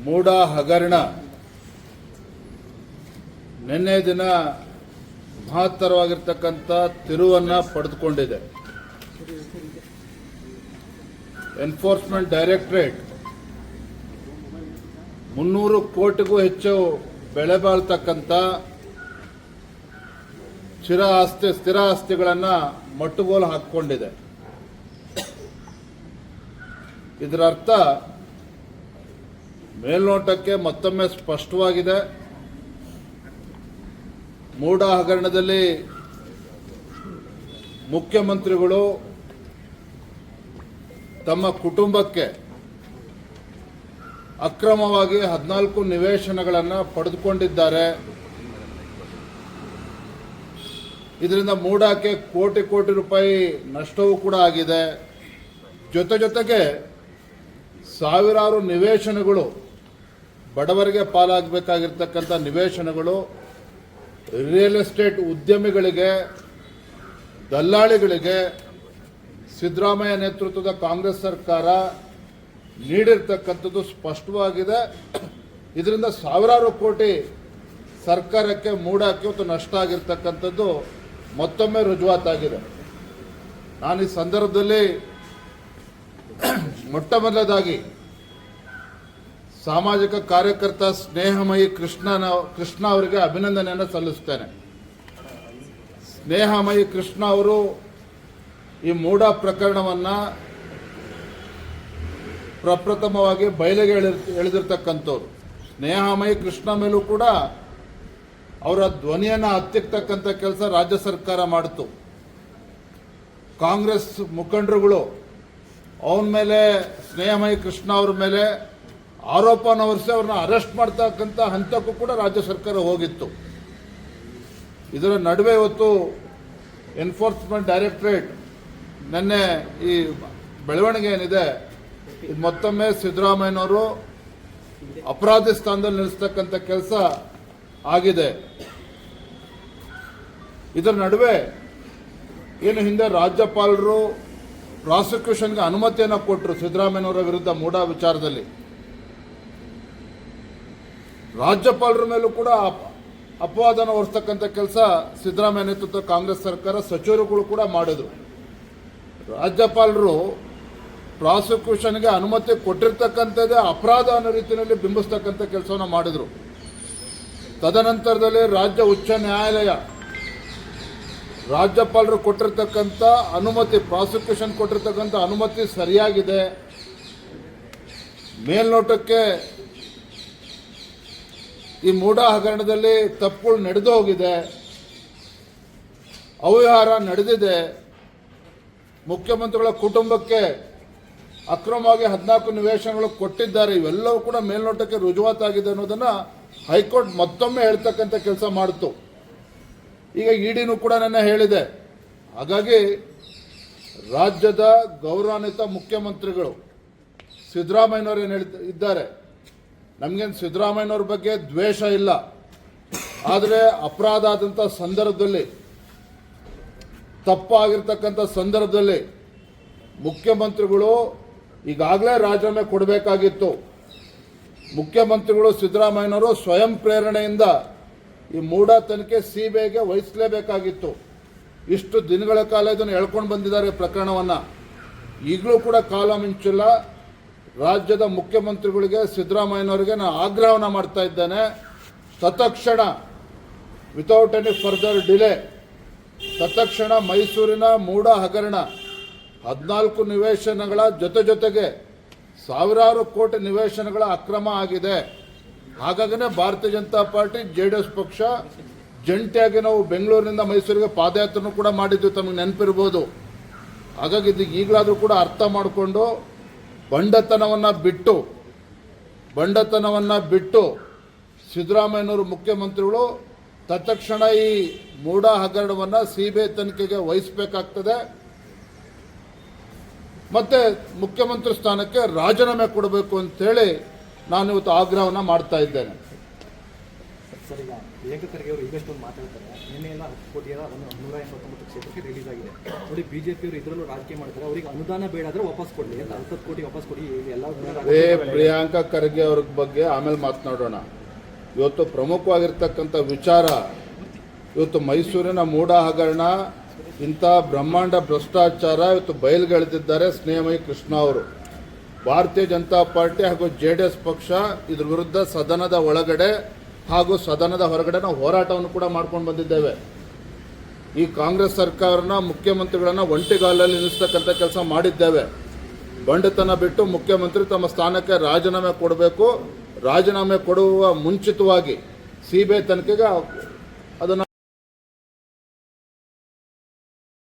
ಮೂಡ ಹಗರಣ ನಿನ್ನೆ ದಿನ ಮಹತ್ತರವಾಗಿರ್ತಕ್ಕಂಥ ತಿರುವನ್ನು ಪಡೆದುಕೊಂಡಿದೆ. ಎನ್ಫೋರ್ಸ್ಮೆಂಟ್ ಡೈರೆಕ್ಟರೇಟ್ 300 ಕೋಟಿಗೂ ಹೆಚ್ಚು ಬೆಲೆ ಬಾಳ್ತಕ್ಕಂಥ ಸ್ಥಿರ ಆಸ್ತಿಗಳನ್ನು ಮಟ್ಟುಗೋಲು ಹಾಕಿಕೊಂಡಿದೆ. ಇದರ ಅರ್ಥ ಮೇಲ್ನೋಟಕ್ಕೆ ಮತ್ತೊಮ್ಮೆ ಸ್ಪಷ್ಟವಾಗಿದೆ. ಮೂಡ ಹಗರಣದಲ್ಲಿ ಮುಖ್ಯಮಂತ್ರಿಗಳು ತಮ್ಮ ಕುಟುಂಬಕ್ಕೆ ಅಕ್ರಮವಾಗಿ 14 ನಿವೇಶನಗಳನ್ನು ಪಡೆದುಕೊಂಡಿದ್ದಾರೆ. ಇದರಿಂದ ಮೂಡಕ್ಕೆ ಕೋಟಿ ರೂಪಾಯಿ ನಷ್ಟವೂ ಕೂಡ ಆಗಿದೆ. ಜೊತೆಗೆ ಸಾವಿರಾರು ನಿವೇಶನಗಳು, ಬಡವರಿಗೆ ಪಾಲಾಗಬೇಕಾಗಿರ್ತಕ್ಕಂಥ ನಿವೇಶನಗಳು ರಿಯಲ್ ಎಸ್ಟೇಟ್ ಉದ್ಯಮಿಗಳಿಗೆ, ದಲ್ಲಾಳಿಗಳಿಗೆ ಸಿದ್ದರಾಮಯ್ಯ ನೇತೃತ್ವದ ಕಾಂಗ್ರೆಸ್ ಸರ್ಕಾರ ನೀಡಿರ್ತಕ್ಕಂಥದ್ದು ಸ್ಪಷ್ಟವಾಗಿದೆ. ಇದರಿಂದ ಸಾವಿರಾರು ಕೋಟಿ ಸರ್ಕಾರಕ್ಕೆ, ಮೂಡಕ್ಕೆ ಇವತ್ತು ನಷ್ಟ ಆಗಿರ್ತಕ್ಕಂಥದ್ದು ಮತ್ತೊಮ್ಮೆ ರುಜುವಾತಾಗಿದೆ. ನಾನು ಈ ಸಂದರ್ಭದಲ್ಲಿ ಮೊಟ್ಟಮೊದಲದಾಗಿ ಸಾಮಾಜಿಕ ಕಾರ್ಯಕರ್ತ ಸ್ನೇಹಮಯಿ ಕೃಷ್ಣ ಅವರಿಗೆ ಅಭಿನಂದನೆಯನ್ನು ಸಲ್ಲಿಸ್ತೇನೆ. ಸ್ನೇಹಮಯಿ ಕೃಷ್ಣ ಅವರು ಈ ಮೂಡ ಪ್ರಕರಣವನ್ನು ಪ್ರಪ್ರಥಮವಾಗಿ ಬಯಲಿಗೆ ಎಳೆದಿರ್ತಕ್ಕಂಥವ್ರು. ಸ್ನೇಹಮಯಿ ಕೃಷ್ಣ ಮೇಲೂ ಕೂಡ ಅವರ ಧ್ವನಿಯನ್ನು ಹತ್ತಿಕ್ಕತಕ್ಕಂಥ ಕೆಲಸ ರಾಜ್ಯ ಸರ್ಕಾರ ಮಾಡಿತು. ಕಾಂಗ್ರೆಸ್ ಮುಖಂಡರುಗಳು ಅವನ ಮೇಲೆ, ಸ್ನೇಹಮಯಿ ಕೃಷ್ಣ ಅವ್ರ ಮೇಲೆ ಆರೋಪನ ಹೊರಿಸಿ ಅವ್ರನ್ನ ಅರೆಸ್ಟ್ ಮಾಡ್ತಕ್ಕಂಥ ಹಂತಕ್ಕೂ ಕೂಡ ರಾಜ್ಯ ಸರ್ಕಾರ ಹೋಗಿತ್ತು. ಇದರ ನಡುವೆ ಇವತ್ತು ಎನ್ಫೋರ್ಸ್ಮೆಂಟ್ ಡೈರೆಕ್ಟರೇಟ್ ನಿನ್ನೆ ಈ ಬೆಳವಣಿಗೆ ಏನಿದೆ, ಇದು ಮತ್ತೊಮ್ಮೆ ಸಿದ್ದರಾಮಯ್ಯನವರು ಅಪರಾಧಿ ಸ್ಥಾನದಲ್ಲಿ ನಿಲ್ಲಿಸ್ತಕ್ಕಂಥ ಕೆಲಸ ಆಗಿದೆ. ಇದರ ನಡುವೆ ಏನು ಹಿಂದೆ ರಾಜ್ಯಪಾಲರು ಪ್ರಾಸಿಕ್ಯೂಷನ್ಗೆ ಅನುಮತಿಯನ್ನು ಕೊಟ್ಟರು ಸಿದ್ದರಾಮಯ್ಯನವರ ವಿರುದ್ಧ ಮೂಡ ವಿಚಾರದಲ್ಲಿ, ರಾಜ್ಯಪಾಲರ ಮೇಲೂ ಕೂಡ ಅಪವಾದನ ಹೊರಿಸ್ತಕ್ಕಂಥ ಕೆಲಸ ಸಿದ್ದರಾಮಯ್ಯ ನೇತೃತ್ವದ ಕಾಂಗ್ರೆಸ್ ಸರ್ಕಾರ, ಸಚಿವರುಗಳು ಕೂಡ ಮಾಡಿದ್ರು. ರಾಜ್ಯಪಾಲರು ಪ್ರಾಸಿಕ್ಯೂಷನ್ಗೆ ಅನುಮತಿ ಕೊಟ್ಟಿರ್ತಕ್ಕಂಥದ್ದೇ ಅಪರಾಧ ಅನ್ನೋ ರೀತಿಯಲ್ಲಿ ಬಿಂಬಿಸ್ತಕ್ಕಂಥ ಕೆಲಸವನ್ನು ಮಾಡಿದ್ರು. ತದನಂತರದಲ್ಲಿ ರಾಜ್ಯ ಉಚ್ಚ ನ್ಯಾಯಾಲಯ ರಾಜ್ಯಪಾಲರು ಕೊಟ್ಟಿರ್ತಕ್ಕಂಥ ಅನುಮತಿ, ಪ್ರಾಸಿಕ್ಯೂಷನ್ ಕೊಟ್ಟಿರ್ತಕ್ಕಂಥ ಅನುಮತಿ ಸರಿಯಾಗಿದೆ, ಮೇಲ್ನೋಟಕ್ಕೆ ಈ ಮೂಡ ಹಗರಣದಲ್ಲಿ ತಪ್ಪುಗಳು ನಡೆದು ಹೋಗಿದೆ, ಅವ್ಯವಹಾರ ನಡೆದಿದೆ, ಮುಖ್ಯಮಂತ್ರಿಗಳ ಕುಟುಂಬಕ್ಕೆ ಅಕ್ರಮವಾಗಿ 14 ನಿವೇಶನಗಳು ಕೊಟ್ಟಿದ್ದಾರೆ, ಇವೆಲ್ಲವೂ ಕೂಡ ಮೇಲ್ನೋಟಕ್ಕೆ ರುಜುವಾತಾಗಿದೆ ಅನ್ನೋದನ್ನು ಹೈಕೋರ್ಟ್ ಮತ್ತೊಮ್ಮೆ ಹೇಳ್ತಕ್ಕಂಥ ಕೆಲಸ ಮಾಡಿತು. ಈಗ ಇಡಿನೂ ಕೂಡ ನನ್ನ ಹೇಳಿದೆ. ಹಾಗಾಗಿ ರಾಜ್ಯದ ಗೌರವಾನ್ವಿತ ಮುಖ್ಯಮಂತ್ರಿಗಳು ಸಿದ್ದರಾಮಯ್ಯನವರು ಏನು ಇದ್ದಾರೆ, ನಮಗೇನು ಸಿದ್ದರಾಮಯ್ಯನವ್ರ ಬಗ್ಗೆ ದ್ವೇಷ ಇಲ್ಲ, ಆದರೆ ಅಪರಾಧ ಆದಂಥ ಸಂದರ್ಭದಲ್ಲಿ, ತಪ್ಪಾಗಿರ್ತಕ್ಕಂಥ ಸಂದರ್ಭದಲ್ಲಿ ಮುಖ್ಯಮಂತ್ರಿಗಳು ಈಗಾಗಲೇ ರಾಜೀನಾಮೆ ಕೊಡಬೇಕಾಗಿತ್ತು. ಮುಖ್ಯಮಂತ್ರಿಗಳು ಸಿದ್ದರಾಮಯ್ಯನವರು ಸ್ವಯಂ ಪ್ರೇರಣೆಯಿಂದ ಈ ಮೂಡ ತನಿಖೆ ಸಿಬಿಐಗೆ ವಹಿಸಲೇಬೇಕಾಗಿತ್ತು. ಇಷ್ಟು ದಿನಗಳ ಕಾಲ ಇದನ್ನು ಎಳ್ಕೊಂಡು ಬಂದಿದ್ದಾರೆ ಪ್ರಕರಣವನ್ನು. ಈಗಲೂ ಕೂಡ ಕಾಲ ಮಿಂಚಿಲ್ಲ. ರಾಜ್ಯದ ಮುಖ್ಯಮಂತ್ರಿಗಳಿಗೆ, ಸಿದ್ದರಾಮಯ್ಯನವರಿಗೆ ನಾನು ಆಗ್ರಹವನ್ನು ಮಾಡ್ತಾ ಇದ್ದೇನೆ, ತತ್ಕ್ಷಣ ವಿತೌಟ್ ಎನಿ ಫರ್ದರ್ ಡಿಲೇ ತತ್ಕ್ಷಣ ಮೈಸೂರಿನ ಮೂಡ ಹಗರಣ 14 ನಿವೇಶನಗಳ ಜೊತೆಗೆ ಸಾವಿರಾರು ಕೋಟಿ ನಿವೇಶನಗಳ ಅಕ್ರಮ ಆಗಿದೆ. ಹಾಗಾಗಿನೇ ಭಾರತೀಯ ಜನತಾ ಪಾರ್ಟಿ, JDS ಪಕ್ಷ ಜಂಟಿಯಾಗಿ ನಾವು ಬೆಂಗಳೂರಿನಿಂದ ಮೈಸೂರಿಗೆ ಪಾದಯಾತ್ರೆನೂ ಕೂಡ ಮಾಡಿದ್ವಿ, ತಮಗೆ ನೆನಪಿರ್ಬೋದು. ಹಾಗಾಗಿ ಇದು ಈಗಲಾದರೂ ಕೂಡ ಅರ್ಥ ಮಾಡಿಕೊಂಡು ಬಂಡತನವನ್ನು ಬಿಟ್ಟು ಸಿದ್ದರಾಮಯ್ಯನವರು ಮುಖ್ಯಮಂತ್ರಿಗಳು ತತ್ಕ್ಷಣ ಈ ಮೂಡ ಹಗರಣವನ್ನು ಸಿಬಿಐ ತನಿಖೆಗೆ ವಹಿಸಬೇಕಾಗ್ತದೆ. ಮತ್ತೆ ಮುಖ್ಯಮಂತ್ರಿ ಸ್ಥಾನಕ್ಕೆ ರಾಜೀನಾಮೆ ಕೊಡಬೇಕು ಅಂತೇಳಿ ನಾನು ಇವತ್ತು ಆಗ್ರಹವನ್ನು ಮಾಡ್ತಾ ಇದ್ದೇನೆ. ಸರ್, ಈಗ ಪ್ರಿಯಾಂಕ ಖರ್ಗೆ ಅವರು ಈಗಷ್ಟೊಂದು ಮಾತಾಡ್ತಾರೆ. ನಿನ್ನೆ ಎಲ್ಲ 10 ಕೋಟಿಯ 189 ಕ್ಷೇತ್ರಕ್ಕೆ ರಿಲೀಸ್ ಆಗಿದೆ ನೋಡಿ. ಬಿಜೆಪಿ ಅವರು ಇದರಲ್ಲೂ ರಾಜಕೀಯ ಮಾಡ್ತಾರೆ. ಅವರಿಗೆ ಅನುದಾನ ಬೇಡ ಆದರೆ ವಾಪಸ್ ಕೊಡಲಿ ಅಂತ 10 ಕೋಟಿ ವಾಪಸ್ ಕೊಡಿ ಎಲ್ಲ. ಪ್ರಿಯಾಂಕ ಖರ್ಗೆ ಅವ್ರ ಬಗ್ಗೆ ಆಮೇಲೆ ಮಾತನಾಡೋಣ. ಇವತ್ತು ಪ್ರಮುಖವಾಗಿರ್ತಕ್ಕಂಥ ವಿಚಾರ, ಇವತ್ತು ಮೈಸೂರಿನ ಮೂಡ ಹಗರಣ, ಇಂಥ ಬ್ರಹ್ಮಾಂಡ ಭ್ರಷ್ಟಾಚಾರ ಇವತ್ತು ಬಯಲ್ಗೆಳೆದಿದ್ದಾರೆ ಸ್ನೇಹಮಯಿ ಕೃಷ್ಣ ಅವರು. ಭಾರತೀಯ ಜನತಾ ಪಾರ್ಟಿ ಹಾಗೂ JDS ಪಕ್ಷ ಇದ್ರ ವಿರುದ್ಧ ಸದನದ ಒಳಗಡೆ ಹಾಗೂ ಸದನದ ಹೊರಗಡೆ ನಾವು ಹೋರಾಟವನ್ನು ಕೂಡ ಮಾಡ್ಕೊಂಡು ಬಂದಿದ್ದೇವೆ. ಈ ಕಾಂಗ್ರೆಸ್ ಸರ್ಕಾರನ, ಮುಖ್ಯಮಂತ್ರಿಗಳನ್ನ ಒಂಟಿಗಾಲಲ್ಲಿ ನಿಲ್ಲಿಸ್ತಕ್ಕಂಥ ಕೆಲಸ ಮಾಡಿದ್ದೇವೆ. ಬಂಡತನ ಬಿಟ್ಟು ಮುಖ್ಯಮಂತ್ರಿ ತಮ್ಮ ಸ್ಥಾನಕ್ಕೆ ರಾಜೀನಾಮೆ ಕೊಡಬೇಕು. ರಾಜೀನಾಮೆ ಕೊಡುವ ಮುಂಚಿತವಾಗಿ CBI ತನಿಖೆಗೆ ಅದನ್ನು